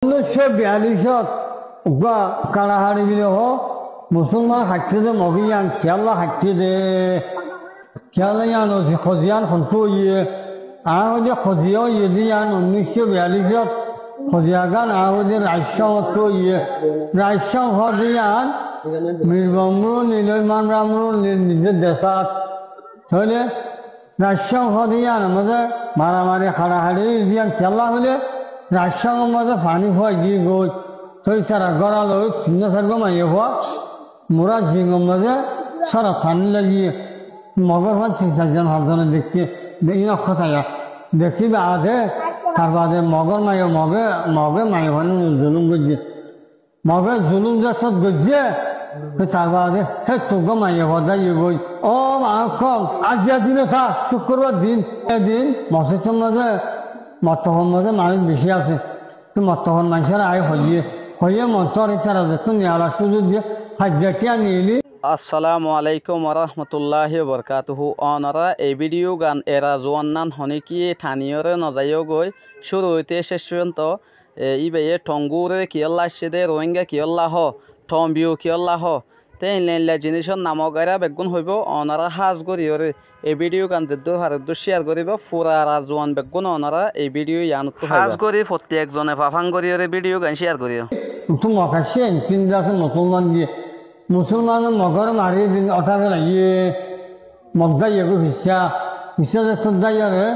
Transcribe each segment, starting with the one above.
1942 কারাহারি বিরহ মুসলমান হাঁটতে মগিয়ান খেয়াল্লা হাঁটতে দে খেয়ালান খজিয়ান খন্তু ইয়ে আহদে খজিয়া ইয়েদিয়ান 1942 খজিয়াগান আহদে রাজশাহত ইয়ে রাজশাহ খজিয়ান মীরবমরু নীলমান রামরু নিজের দেশাত তাহলে রাজশাহ খজিয়ান আমাদের মারামারি হারাহারি দিয়ান খেলা হলে রাজশাহর মধ্যে পানি হওয়া গিয়ে গই তো তারা গড়ালো চিহ্ন থাকবো মাইয়ে হওয়া মোরা ঝিঙের মধ্যে সারা পানি লাগিয়ে মগর হয় 3-4 হাজার দেখতে দেখি নক্ষতায়া দেখি আধে তার বাদে মগর মাইয়ে মগে মাইয়ে হয় জুলুম গজ্জে মগে জুলুম যাচ্ছত গজ্জে তার বাদে হে তোকে মাইয়ে হওয়া ইয়ে গই ও মা কম আজ দিনে থা শুক্রবার দিন এদিন মসজিদের মধ্যে মতহন মধ্যে মানুষ বেশি আছে তো মতহন মানুষের আয় হইয়ে মন্তর তারা দেখুন নেওয়ার সুযোগ দিয়ে হাজিয়া নিলি। আসসালামু আলাইকুম ওরহমতুল্লাহি বরকাতুহু অনরা এই ভিডিও গান এরা জোয়ান্নান হনিকি ঠানিয়রে নজাইও গই শুরু হইতে শেষ পর্যন্ত ইবে টঙ্গুরে কিয়ল্লা সেদে রোহিঙ্গা কিয়ল্লা হ টম্বিও কিয়ল্লা হ তে ইনলাইনলা জিনিসর নামগারা বেগুন হইব অনারা হাজ করিয়রে এই ভিডিও গান দেদু হারদু শেয়ার করিব পুরা রাজওয়ান বেগুন অনারা এই ভিডিও ইয়ানত হাজ করি প্রত্যেকজনে ফাফাং করিয়রে ভিডিও গান শেয়ার করিও তো মকাশে তিনদাকে মুসলমান দিয়ে মুসলমান মগর মারি দিন অটাকে লাগিয়ে মগদাই এগো হিসা যে সদাইয়ারে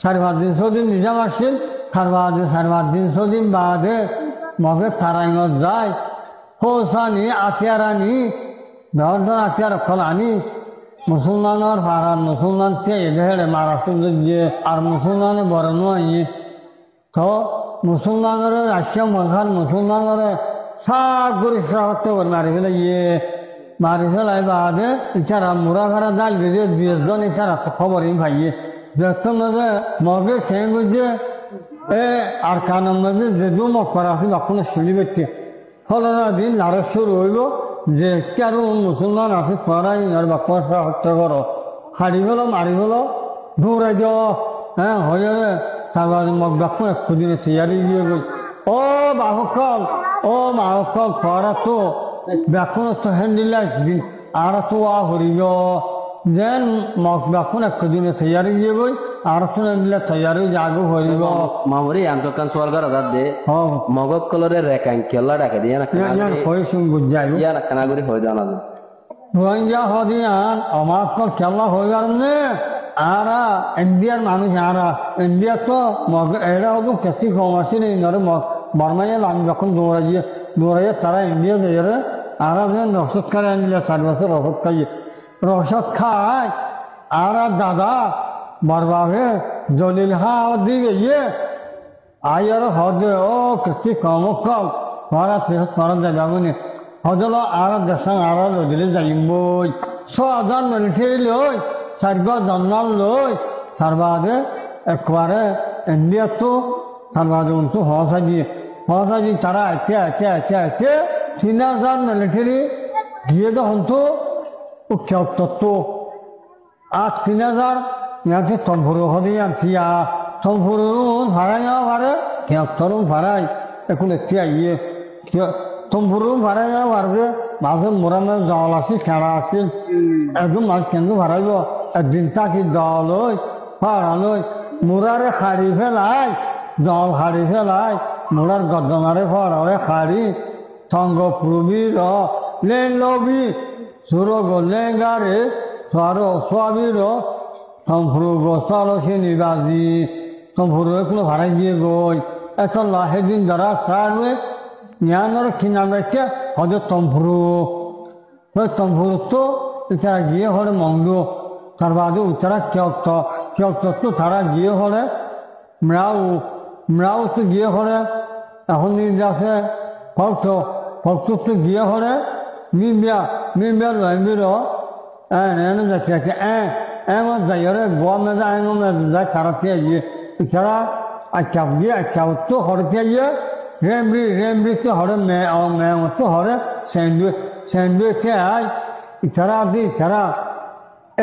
4-5 দিন 6 দিন নিজাম আসছিল 4-5 দিন 6 দিন বাদে মগে তারাইঙত যায় হোসানি আতিয়ারানি ধর আতিয়ার খলানি মুসলমানের পাড়ার মুসলমান কে এদেহে মারা সুযোগ দিয়ে আর মুসলমানের বড় নয় তো মুসলমানের রাশিয়া মহান মুসলমানের সাগ করে সাহতে করে মারি ফেলাই বাদে ইচারা মুরা ঘরা ডাল দিয়ে 20 জন ইচারা তো খবরই ভাইয়ে দেখতে মধ্যে মগে খেয়ে বুঝে আর কানের মধ্যে যে দু মগ করা আছে তখন শুনি বেটে ফলনা দিন লারে শুরু হইব যে কেন মুসলমান আছে পড়াই আর বাপর হত্যা করো খাড়ি ফেলো মারি ফেলো দৌড়াই যাও হ্যাঁ হয়ে তারপর মগ বাপন একটু দিনে তৈরি দিয়ে গই ও বাহকল ও মাহকল পড়া তো বেখন তো হ্যান্ডিল দিন আর তো হরিব যেন মগ বাপন একটু দিনে তৈরি দিয়ে গই আর শুনে তৈরি জাগো হরিব মামুরি আন্তকান সরকার আদার দে মগক কলরে রেকাং কেলা ডাকে দিয়ে না ইয়ান হই সুন বুঝাই ইয়ার কানাগুরি হই জানা দে রোহিঙ্গা হদিয়ান আমার তো কেলা হইবার নে আরা ইন্ডিয়ার মানুষ আরা ইন্ডিয়া তো এরা হবো কেসি কম আছে নেই নরে বর্মাইয়া আমি যখন দৌড়াইয়ে তারা ইন্ডিয়া যাইরে আরা যেন রসদ খায় আনলে 4 বছর রসদ খাইয়ে রসদ খায় আরা দাদা বরবাবে জলিল দিকে ইয়ে আয়ার হদে ও কেসি কম কল ধরা করা যাবে না হদল আর দেশান আর দিলে যাইম বই 6,000 মিলিটারি লই 4 জন্নাল লই তার বাদে একবারে ইন্ডিয়া তো তার বাদে উনতো হসাজি তারা একে 3,000 মিলিটারি দিয়ে তো হতো উচ্চত্ব আর 3,000 ইয়াতে তম্পুরু হদিয়ান থিয়া তম্পুরু ভাড়াই যাওয়া ভাড়ে তরুণ ভাড়াই এখন এতিয়া ইয়ে তম্পুরু ভাড়াই যাওয়া ভাড়বে মাঝে মোরামে জল আছিল খেড়া আছিল একদম মাছ কেন্দ্র ভাড়াইব একদিন তাকি জলই ভাড়ালই মোরারে শাড়ি ফেলাই জল শাড়ি ফেলাই মোরার গদনারে ফড়ারে শাড়ি থঙ্গ পুরবীর লেন লবি সুরগ লেঙ্গারে সোয়াবির তম্পুরু গোসালো সে নিবাজি তম্পুরু এগুলো ভাড়াই দিয়ে গই এখন লাহে দিন যারা সারবে ইয়ানোর কিনা বেঁচে হজে তম্পুরু তম্পুরু তো এছাড়া গিয়ে হলে মন্দ তার বাদে উচ্চারা কেয়ত তো তারা গিয়ে হলে মৃাও তো গিয়ে হলে এখন আছে ফলস তো গিয়ে হলে মিম্বিয়া লম্বির এনে যাচ্ছে এমন যাইরে গোয়া মেজা এমন যায় খারাপ গিয়ে এছাড়া আচ্ছা গিয়ে আচ্ছা তো হরতে গিয়ে রেমরি তো হরে তো হরে স্যান্ডউইচে আয় এছাড়া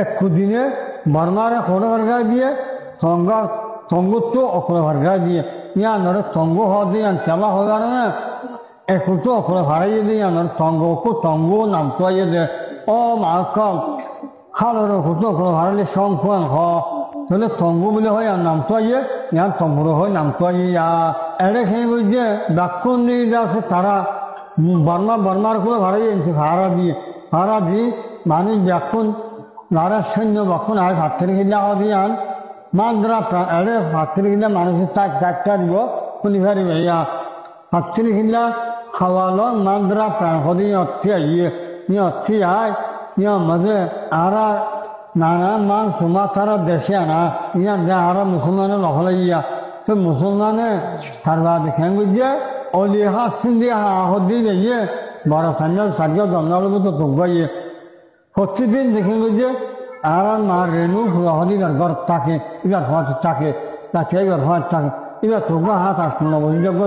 একটু দিনে বর্মারে হরে ভার্গা দিয়ে সঙ্গুত তো অকলে ভার্গা দিয়ে ইয়ানোর তঙ্গু হদিয়ান খেলা হয়ে গেল না একটু করে ভাড়াইয়ে দিয়ে ইয়ানোর তঙ্গু নাম তো দে ও মা কল খালোর কুটো করে ভাড়ালে সংফুয়ান হ তাহলে তঙ্গু বলে হয় আর নাম তো ইয়ান তঙ্গুর হয় নাম তো এড়ে খেয়ে বুঝছে ডাক্কুন নিয়ে যাচ্ছে তারা বর্মার করে ভাড়াইয়ে এনেছে ভাড়া দিয়ে মানুষ ব্যাকুন নারা সৈন্য বখন আর ভাতের গিলা হদিয়ান মান্দ্রা এড়ে ভাতের গিলা মানুষের চারটা দিব শুনি পারিবে ইয়া ভাতের গিলা খাওয়ালো মান্দ্রা প্রাণ হদি অর্থে অর্থে আয় ইয়া মাঝে আরা নানা মান সুমা তারা দেশে আনা ইয়া যে আরা মুসলমানের লহলে ইয়া তো মুসলমানে সারবা দেখেন বুঝছে অলিহা সিন্দিহা হদি ইয়ে বড় সান্যাল সার্য জন্মালো তো তোগাইয়ে প্রতিদিন দেখেন বুঝছে আর মা রেণু হদিনার ঘর থাকে এবার ঘর থাকে তাকে এবার ঘর থাকে এবার তোগা হাত আসলো না বলিযোগ্য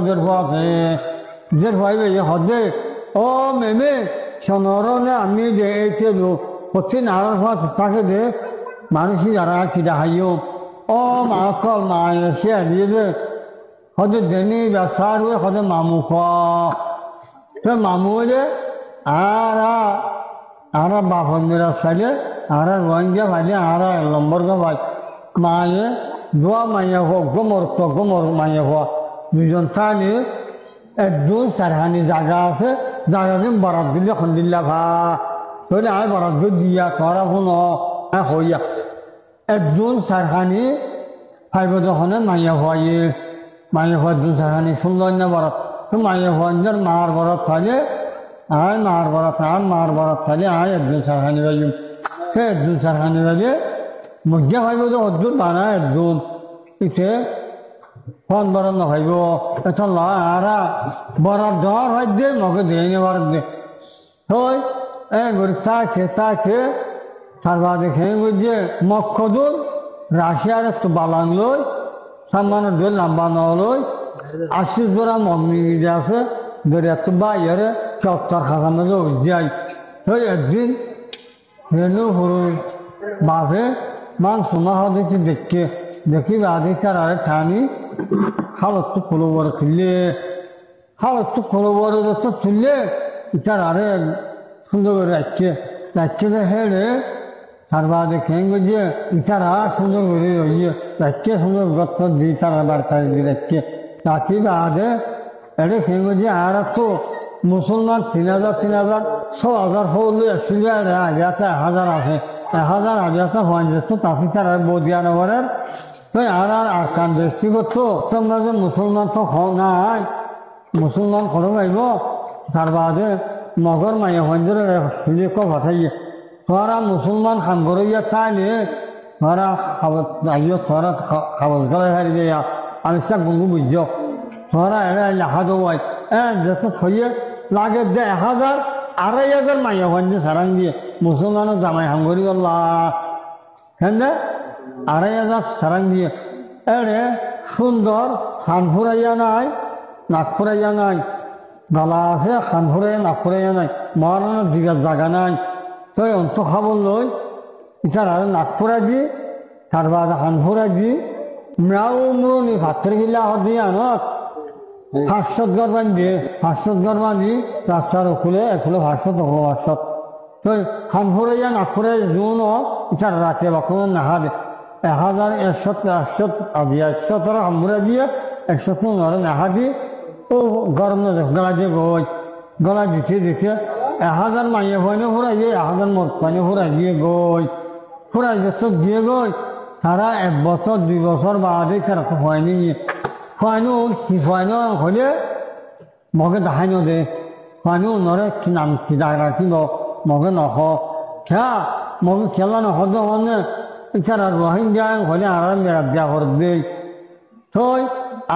যে ভাইবে হদে ও মেমে সনরনে আমি যে এইতে প্রতিদিন আর ঘর থাকে যে মানুষই যারা কিনা হাইও ও মা কল মা এসে দিয়ে যে হদে দেনি ব্যবসার হয়ে হদে মামু তো মামু যে আর বাপন মেরা সাইলে আর রোহিঙ্গা ভাইলে আর নম্বর ভাই মায়ে দোয়া মাইয়া হোক গোমর মাইয়া হওয়া দুজন থাকলে একজন চারহানি জায়গা আছে জায়গাতে বরাদ দিলে এখন দিল্লা ভা তাহলে আমি বরাদ দিয়া করা কোনো হইয়া একজন চারহানি ফাইব যখন মাইয়া হওয়া দু চারহানি সুন্দর না বরাদ তো মাইয়া হওয়ার মার বরাদ খাইলে আর মার বরাদ খাইলে আয় একজন চারহানি বাজুম সে একজন চারহানি বাজে মধ্যে ভাইব যে অর্জুন বানায় একজন ইসে ফোন বরাদ না ভাইব এটা আরা বরাদ দেওয়ার হয় দে মকে দিয়ে বরাদ দে ওই গরিব তাকে সারবা দেখে বুঝছে মক্ষদুল রাশিয়ার একটু বালান লই সামান্য দোল নাম্বা নলই 80 জোড়া মম্মি আছে একটু বাইরে চত্বর খাজানো যাই তো একদিন রেণু হরুর বাপে মান সোনা হদিতে দেখি বাদে তার আরে ঠানি হালত খোলবর খুললে যত তুললে তার আরে সুন্দর করে রাখছে হেড়ে তার বাদে খেয়ে যে ইতারা সুন্দর করে রাখছে সুন্দর গত দিই তারা বার্তা দিয়ে রাখছে তাকে বাদে এড়ে খেয়ে যে আর তো মুসলমান 3000 6,000 হলে আসলে আগে 1000 আছে 1000 আগে হয়ে যাচ্ছে তাকে তারা বদিয়া নগরের তো আর আরকান দৃষ্টি করতো তোমরা যে মুসলমান তো নাই মুসলমান খরচ আইব তার বাদে মগর মাইয়া হঞ্জরে শুনে পাঠাইয়ে তোরা মুসলমান খান গড়িয়া খাইলে তোরা আইও তোরা খাবার গলায় হারি দেয়া আমি সব গুঙ্গু বুঝছ তোরা এরা লেখা দেওয়াই যত থইয়ে লাগে 1000 2,500 মাইয়া হঞ্জে সারাং দিয়ে মুসলমানও জামাই হাঙ্গরি হ্যাঁ 2,500 সারাং দিয়ে এড়ে সুন্দর খান ফুরাইয়া নাই নাক ফুরাইয়া নাই গলা আছে খান ফুরাইয়া নাক ফুরাইয়া নাই মরানোর দিকে জায়গা নাই তো অন্ত খাবল লই ইটার আর নাক ফুরাই দি তার বাদ খান ফুরাই দি মৃণী ভাতের গিলা দিয়ে আনত 500 ঘর বান্ধি রাস্তার খুলে ভাত তো খান ফুরাইয়া নাক ফুরাই জুন ইটার রাতে বা কোনো নাহা দে 1,100 তোরা হামুরা দিয়ে 115 নাহা দি ও গরম না গলা দিয়ে গলা দিতে 1000 মাইয়ে হয়নি ফুরাইয়ে 1000 মত পানি ফুরাই দিয়ে ফুরাই যত দিয়ে তারা 1 বছর 2 বছর বাদে তারা তো হয়নি হলে মগে দেখাই নদে হয়নি নরে কি নাম কি জায়গা কিব মগে নহ মগে খেলা নহদ মানে এছাড়া রোহিঙ্গা হলে আর মেরা বিয়া করে দেই থই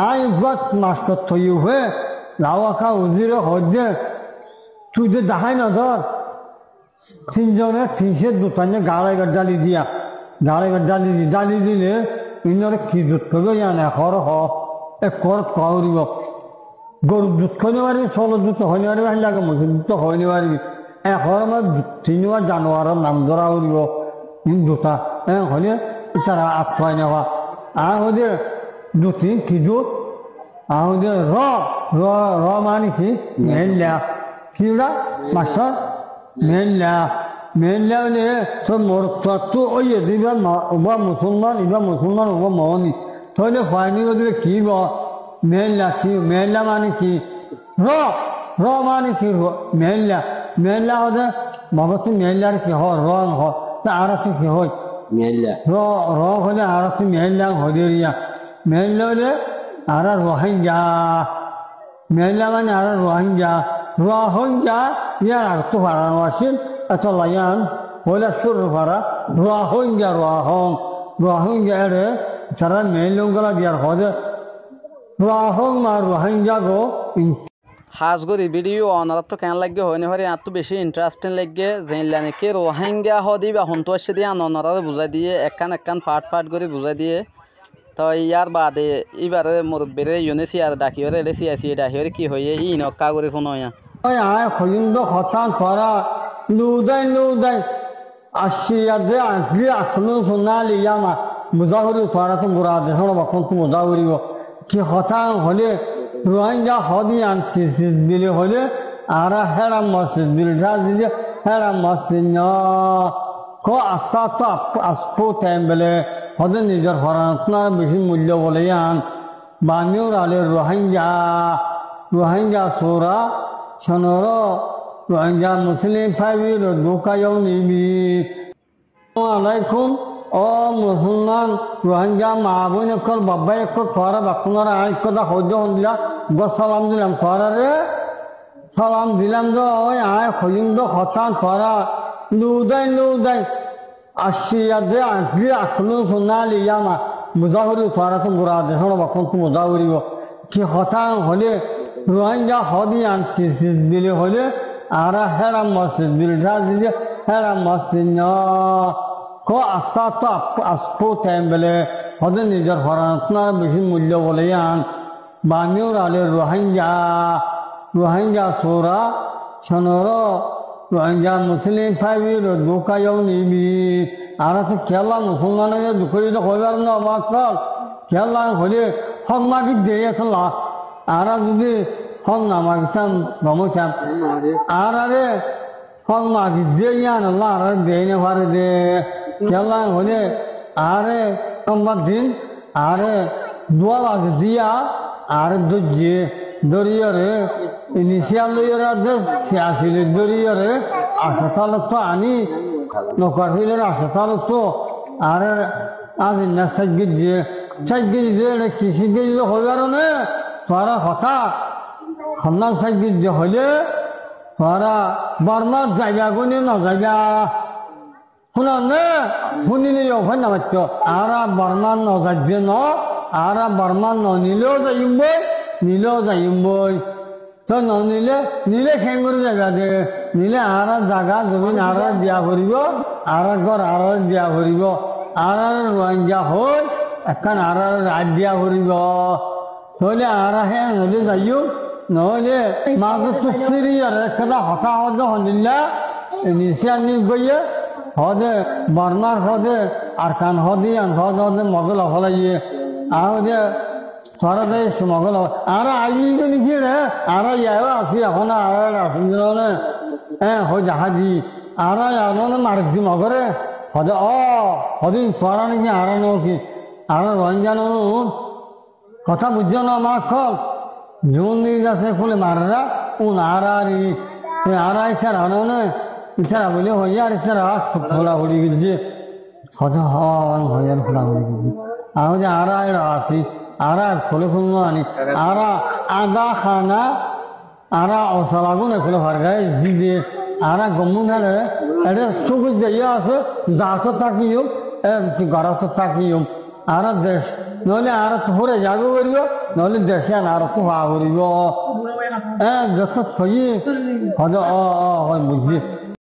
আই গত মাস্টার থই হয়ে লাওয়াকা উজিরে হদে তুই যে দেখাই না ধর 3 জনে 300 দুটানে গাড়াই ডালি দিলে ইনরে কি দুধ করবে জানে হর করিব গরু দুধ খাইতে পারবি ষোলো দুধ হইতে পারবি আহি লাগে মুসলিম দুধ হইতে পারবি এখর আমার 3 জানুয়ারের নাম ধরা উড়িব দুটা হলে তারা আত্মায় নেওয়া আর হলে 2-3 কি দুধ আহলে র র র মানে কি মেল্লা কিরা মাস্টার মেল্লা মেল্লা হলে তো মোর তো ওই দিবা ওবা মুসলমান ওবা মহনি তাহলে ফাইনি বলবে কি গ মেল্লা কি মেল্লা মানে কি র র মানে কি মেল্লা মেল্লা হলে মগজ মেল্লার কি হয় রং হয় তা আর কি হয় মেল্লা র র হলে আর মেল্লা হদিয়া মেল্লা হলে আর রোহিঙ্গা মেল্লা মানে আর রোহিঙ্গা রোহিঙ্গা ইয়ার আর তো বাড়ানো আসেন এত লাইন হলে সুর ভাড়া রোহিঙ্গা রোহিঙ্গা এরে তারা মেলগুলা দিয়ার হদে রোহিঙ্গা গো হাজগরি ভিডিও অনার তো কেন লাগে হয় না হরে আর তো বেশি ইন্টারেস্টিং লাগে জানলা নাকি রোহিঙ্গা হদি বা হন্তু আসে দিয়ে অনারা বুঝাই দিয়ে একখান পাট করে বুঝাই দিয়ে তো ইয়ার বাদে এবারে মুরব্বীরে ইউনিসিয়ার ডাকিওরে এলে সিয়াসি ডাকিওরে কি হয়ে ই নক্কা করে ফোন হয় আয় খলিন্দ খতান করা লুদাই আসিয়াদে আসলি আখলু সোনালি ইয়ামা মুজাহরি করা তো মুরাদ হলো বকন তো মুজাহরি কি খতান হলে রোহিঙ্গা হদিয়ান কিসিস বিলে হলে আর হেরা মসজিদ বিলটা দিলে হেরা মসজিদ ন কো আস্তা তো আসপো টাইমবেলে হদে নিজের ফরান্সনার বেশি মূল্য বলে আন বানিও আলে রোহিঙ্গা সোরা সনর রোহিঙ্গা মুসলিম ফাইবির দোকায়ও নিবি আলাইকুম ও মুসলমান রোহিঙ্গা মা বোন একর বাবা একর খরা বাকুনার আয় কথা হজ্জ হন্দিলা গো সালাম দিলাম খরারে সালাম দিলাম তো ওই আয় হইন্দ খতান খরা লুদাই আসিয়াদে আসলি আখলু সোনালি ইয়ামা মুজাহরি খরা তো মুরাদ হলো বকন তো মুজাহরি কি খতান হলে রোহিঙ্গা হদিয়ান কিসিস বিলে হলে আর হেরা মসজিদ বিলটা দিলে হেরা মসজিদ ন কো আস্তা তো আসপো টাইমবেলে হদে নিজের ফরান্সনার বেশি মূল্য বলে আন বানিও আলে রোহিঙ্গা সোরা সনর রোহিঙ্গা মুসলিম ফাইবির দোকায়ও নিবি আর তো খেলা মুসলমানের দুঃখই তো হইবার না অবাক খেলা হলে হক মাগি দিয়ে আসলা আর যদি হক না মাগতাম নমতাম আর আরে হক মাগি দিয়ে ইয়ান আর দেয় না পারে দে খেলা হলে আরে নম্বর দিন আরে দোয়া লাগে দিয়া আর দরিয়ে দরিয়রে ইনিশিয়াল লইয়রে সিয়াসিলে দরিয়রে আসতাল তো আনি নকর হইলে আসতাল তো আর আজ না সাজ্জিদ দিয়ে কৃষি দিয়ে হইবার না তোরা কথা খন্না সাজ্জিদ হইলে তোরা বর্মার জায়গা গুনি না জায়গা শুনা নে শুনিলে ওখানে নামাচ্ছ আর বর্মান নজাজ্য ন আর বর্মান নিলেও যাইম বই তো নিলে খেঙ্গুর জায়গা দে নিলে আর জায়গা জমিন আর দিয়া ভরিব আর ঘর আর দিয়া ভরিব আর রোহিঙ্গা হই এখন আর রাত দিয়া ভরিব তাহলে আর হে নলে যাইও নহলে মাছ চুক্তি আর একটা হতা হদ হন্দিল্লা নিশিয়া নি গইয়ে হদে বর্মার হদে আর কান হদিয়ান হদে মগল হলাইয়ে আহদে তোরা দেয় মগল আর আইনি নাকি রে আর ইয়াও আছি এখন আর আসুন হো জাহাজি আর আনো মারছি মগরে হদে হদিন তোরা নাকি আর কি আর রঞ্জন কথা বুঝছো না আমার খক জুন দিয়ে যাচ্ছে খুলে মারা উন আর ইচ্ছার আনো না ইচ্ছারা বলে হইয়া আর ইচ্ছারা খোলা হড়ি গেছে হদে হইয়ার খোলা হড়ি গেছে আমি যে আর আছি আর খোলে খুলনো আনি আর আদা খানা আর অসলাগুন এখনো ভারগায় দিয়ে আর গম্মুন হলে এটা চোখ যাইয়া আছে যাতো তাকিও গড়াতো তাকিও আর দেশ নহলে আর ঘুরে যাবে করিব নহলে দেশে আর তো হওয়া করিব যত থই হদ হয় বুঝলি